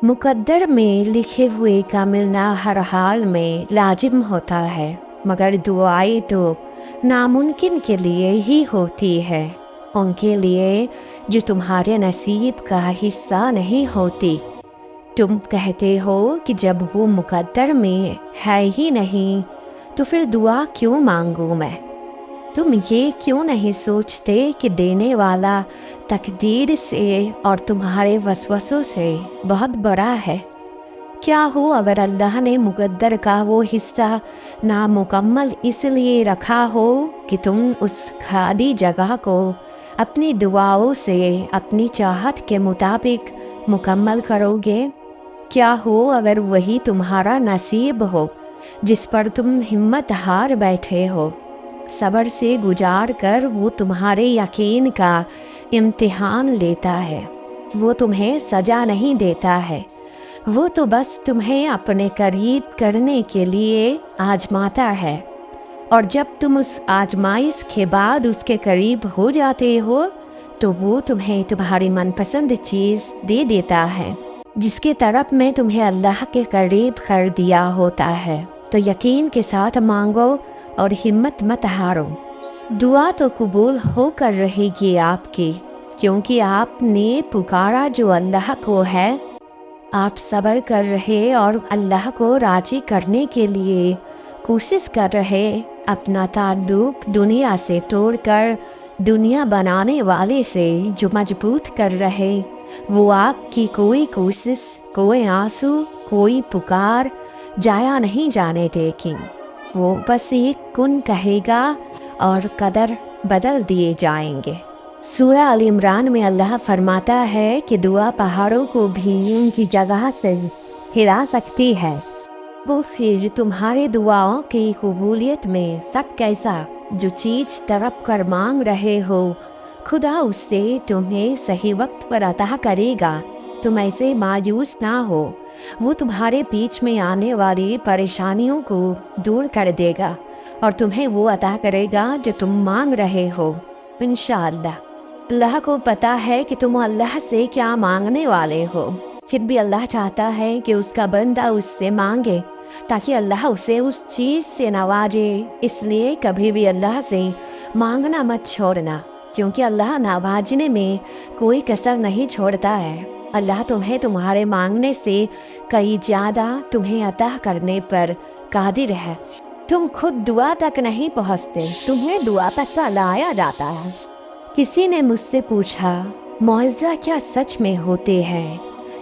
मुकद्दर में लिखे हुए का मिलना हर हाल में लाजिम होता है, मगर दुआएं तो नामुमकिन के लिए ही होती है, उनके लिए जो तुम्हारे नसीब का हिस्सा नहीं होती। तुम कहते हो कि जब वो मुकद्दर में है ही नहीं तो फिर दुआ क्यों मांगूं मैं। तुम ये क्यों नहीं सोचते कि देने वाला तकदीर से और तुम्हारे वसवसों से बहुत बड़ा है। क्या हो अगर अल्लाह ने मुकद्दर का वो हिस्सा नामुकम्मल इसलिए रखा हो कि तुम उस खाली जगह को अपनी दुआओं से अपनी चाहत के मुताबिक मुकम्मल करोगे। क्या हो अगर वही तुम्हारा नसीब हो जिस पर तुम हिम्मत हार बैठे हो। सब्र से गुजार कर वो तुम्हारे यकीन का इम्तिहान लेता है, वो तुम्हें सजा नहीं देता है, वो तो बस तुम्हें अपने करीब करने के लिए आजमाता है। और जब तुम उस आजमाइश के बाद उसके करीब हो जाते हो तो वो तुम्हें तुम्हारी मनपसंद चीज़ दे देता है जिसके तरफ में तुम्हें अल्लाह के करीब कर दिया होता है। तो यकीन के साथ मांगो और हिम्मत मत हारो। दुआ तो कबूल होकर रहेगी आपकी, क्योंकि आपने पुकारा जो अल्लाह को है। आप सब्र कर रहे और अल्लाह को राजी करने के लिए कोशिश कर रहे, अपना ताल्लुक दुनिया से तोड़कर दुनिया बनाने वाले से जो मजबूत कर रहे। वो आपकी कोई कोशिश, कोई आंसू, कोई पुकार जाया नहीं जाने देगी। वो बस एक कुन कहेगा और कदर बदल दिए जाएंगे। सूरह अल इमरान में अल्लाह फरमाता है कि दुआ पहाड़ों को भी उनकी जगह से हिला सकती है। वो फिर तुम्हारे दुआओं की कबूलियत में शक कैसा। जो चीज़ तड़प कर मांग रहे हो खुदा उससे तुम्हें सही वक्त पर अता करेगा। तुम ऐसे मायूस ना हो, वो तुम्हारे बीच में आने वाली परेशानियों को दूर कर देगा और तुम्हें वो अता करेगा जो तुम मांग रहे हो इंशाअल्लाह। अल्लाह को पता है कि तुम अल्लाह से क्या मांगने वाले हो, फिर भी अल्लाह चाहता है कि उसका बंदा उससे मांगे ताकि अल्लाह उसे उस चीज़ से नवाजे। इसलिए कभी भी अल्लाह से मांगना मत छोड़ना, क्योंकि अल्लाह नवाजने में कोई कसर नहीं छोड़ता है। अल्लाह तुम्हें तुम्हारे मांगने से कई ज़्यादा तुम्हें अता करने पर कादिर है। तुम खुद दुआ तक नहीं पहुँचते, तुम्हें दुआ तक लाया जाता है। किसी ने मुझसे पूछा, मुआज़ा क्या सच में होते हैं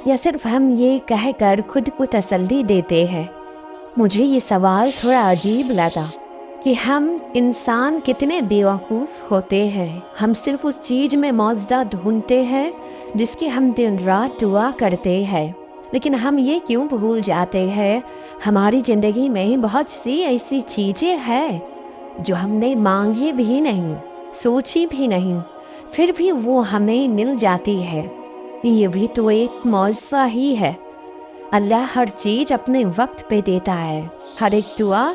या सिर्फ हम ये कहकर खुद को तसल्ली देते हैं। मुझे ये सवाल थोड़ा अजीब लगा कि हम इंसान कितने बेवकूफ़ होते हैं। हम सिर्फ उस चीज़ में मौजदा ढूंढते हैं जिसकी हम दिन रात दुआ करते हैं, लेकिन हम ये क्यों भूल जाते हैं हमारी ज़िंदगी में बहुत सी ऐसी चीज़ें हैं जो हमने मांगी भी नहीं, सोची भी नहीं, फिर भी वो हमें मिल जाती है। ये भी तो एक मौजज़ा ही है। अल्लाह हर चीज़ अपने वक्त पे देता है, हर एक दुआ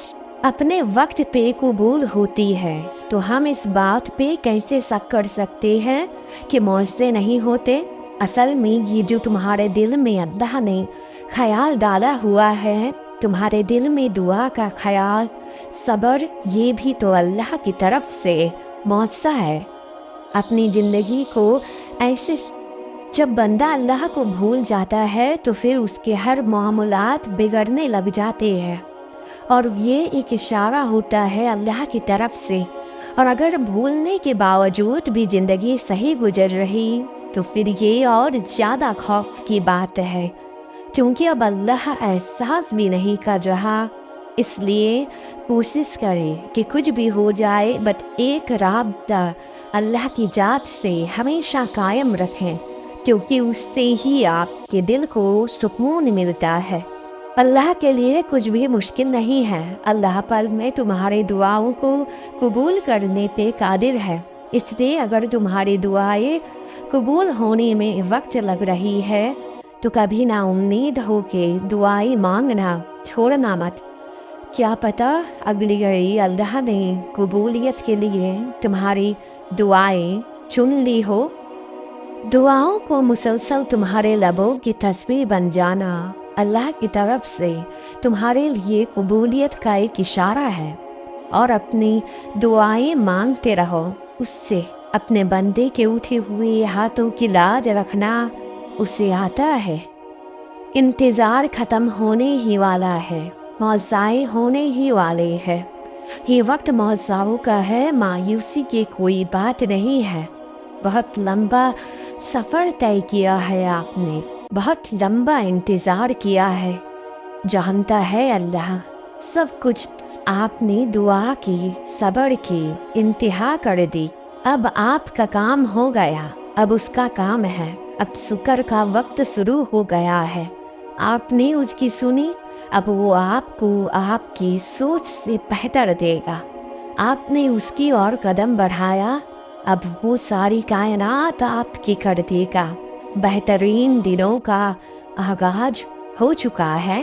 अपने वक्त पे कबूल होती है। तो हम इस बात पे कैसे शक कर सकते हैं कि मौजज़े नहीं होते। असल में ये जो तुम्हारे दिल में अल्लाह ने ख्याल डाला हुआ है, तुम्हारे दिल में दुआ का ख्याल, सब्र, ये भी तो अल्लाह की तरफ से मौजज़ा है। अपनी ज़िंदगी को ऐसे जब बंदा अल्लाह को भूल जाता है तो फिर उसके हर मामूलात बिगड़ने लग जाते हैं और ये एक इशारा होता है अल्लाह की तरफ से। और अगर भूलने के बावजूद भी ज़िंदगी सही गुजर रही तो फिर ये और ज़्यादा खौफ की बात है, क्योंकि अब अल्लाह एहसास भी नहीं कर रहा। इसलिए कोशिश करें कि कुछ भी हो जाए बट एक राब्ता अल्लाह की जात से हमेशा कायम रखें, क्योंकि उससे ही आपके दिल को सुकून मिलता है। अल्लाह के लिए कुछ भी मुश्किल नहीं है। अल्लाह पर में तुम्हारे दुआओं को कबूल करने पे कादिर है। इसलिए अगर तुम्हारी दुआएं कबूल होने में वक्त लग रही है तो कभी ना उम्मीद हो के दुआएं मांगना छोड़ना मत। क्या पता अगली घड़ी अल्लाह ने कबूलियत के लिए तुम्हारी दुआएं चुन ली हो। दुआओं को मुसलसल तुम्हारे लबों की तस्वीर बन जाना अल्लाह की तरफ से तुम्हारे लिए कबूलियत का एक इशारा है। और अपनी दुआएं मांगते रहो उससे। अपने बंदे के उठे हुए हाथों की लाज रखना उसे आता है। इंतज़ार ख़त्म होने ही वाला है, मौज़ाए होने ही वाले हैं। ये वक्त मौज़ाओं का है, मायूसी की कोई बात नहीं है। बहुत लंबा सफ़र तय किया है आपने, बहुत लंबा इंतज़ार किया है। जानता है अल्लाह सब कुछ। आपने दुआ की, सब्र की, इंतहा कर दी। अब आपका काम हो गया, अब उसका काम है। अब शुक्र का वक्त शुरू हो गया है। आपने उसकी सुनी, अब वो आपको आपकी सोच से बेहतर देगा। आपने उसकी ओर कदम बढ़ाया, अब वो सारी कायनात आपकी कर देगा। बेहतरीन दिनों का आगाज हो चुका है।